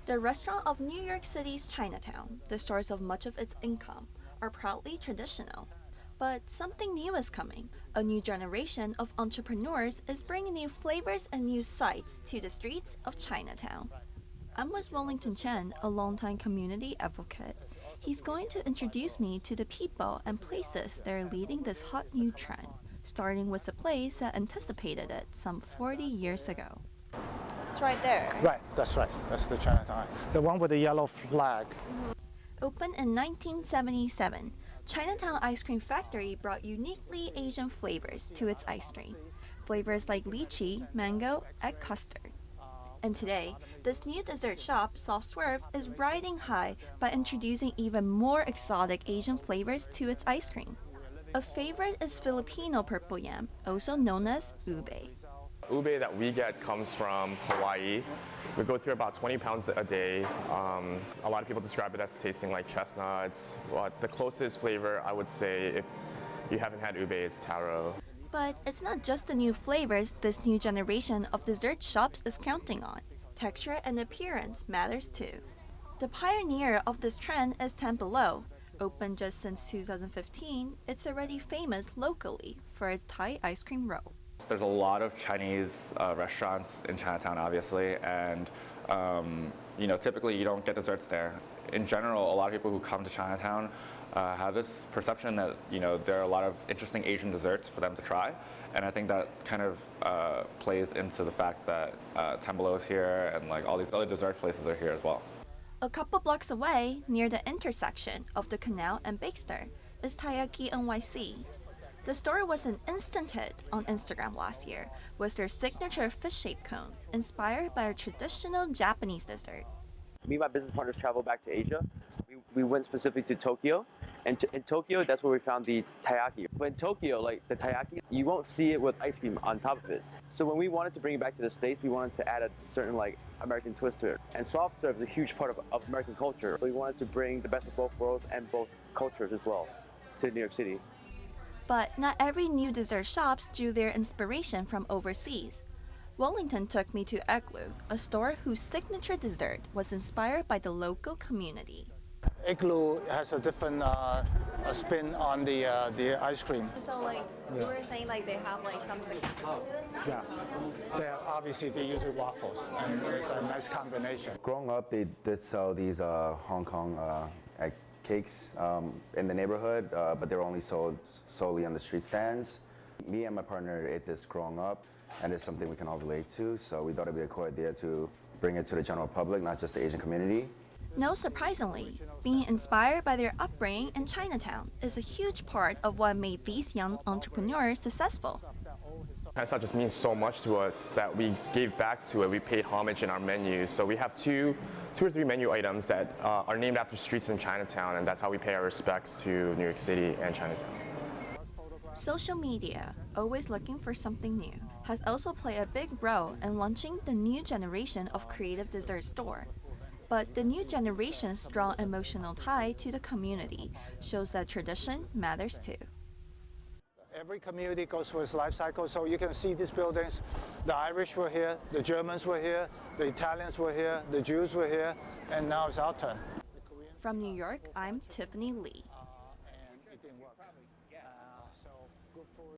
The restaurant of New York City's Chinatown, the source of much of its income, are proudly traditional. But something new is coming. A new generation of entrepreneurs is bringing new flavors and new sights to the streets of Chinatown. I'm with Wellington Chen, a longtime community advocate. He's going to introduce me to the people and places that are leading this hot new trend, starting with a place that anticipated it some 40 years ago. It's right there. Right, that's right. That's the Chinatown. The one with the yellow flag. Opened in 1977, Chinatown Ice Cream Factory brought uniquely Asian flavors to its ice cream. Flavors like lychee, mango, egg custard. And today, this new dessert shop, Soft Swerve, is riding high by introducing even more exotic Asian flavors to its ice cream. A favorite is Filipino purple yam, also known as ube. Ube that we get comes from Hawaii. We go through about 20 pounds a day. A lot of people describe it as tasting like chestnuts. But the closest flavor, I would say, if you haven't had ube, is taro. But it's not just the new flavors this new generation of dessert shops is counting on. Texture and appearance matters too. The pioneer of this trend is Ten Below. Opened just since 2015, it's already famous locally for its Thai ice cream roll. There's a lot of Chinese restaurants in Chinatown, obviously, and typically you don't get desserts there. In general, a lot of people who come to Chinatown have this perception that there are a lot of interesting Asian desserts for them to try, and I think that kind of plays into the fact that Ten Below is here, and like all these other dessert places are here as well. A couple blocks away, near the intersection of the Canal and Baxter, is Taiyaki NYC. The store was an instant hit on Instagram last year with their signature fish-shaped cone, inspired by a traditional Japanese dessert. Me and my business partners traveled back to Asia. We went specifically to Tokyo, and in Tokyo, that's where we found the taiyaki. But in Tokyo, like the taiyaki, you won't see it with ice cream on top of it. So when we wanted to bring it back to the States, we wanted to add a certain American twist to it. And soft serve is a huge part of American culture. So we wanted to bring the best of both worlds and both cultures as well to New York City. But not every new dessert shops drew their inspiration from overseas. Wellington took me to Igloo, a store whose signature dessert was inspired by the local community. Igloo has a different spin on the ice cream. So you were saying they have some signature. Yeah, obviously they use waffles, and it's a nice combination. Growing up, they did sell these Hong Kong egg cakes in the neighborhood, but they were only sold solely on the street stands. Me and my partner ate this growing up, and it's something we can all relate to, so we thought it'd be a cool idea to bring it to the general public, not just the Asian community. No surprisingly, being inspired by their upbringing in Chinatown is a huge part of what made these young entrepreneurs successful. Chinatown just means so much to us that we gave back to it. We paid homage in our menus. So we have two or three menu items that are named after streets in Chinatown, and that's how we pay our respects to New York City and Chinatown. Social media, always looking for something new, has also played a big role in launching the new generation of creative dessert store. But the new generation's strong emotional tie to the community shows that tradition matters too. Every community goes through its life cycle, so you can see these buildings. The Irish were here, the Germans were here, the Italians were here, the Jews were here, and now it's our turn. From New York, I'm Tiffany Lee.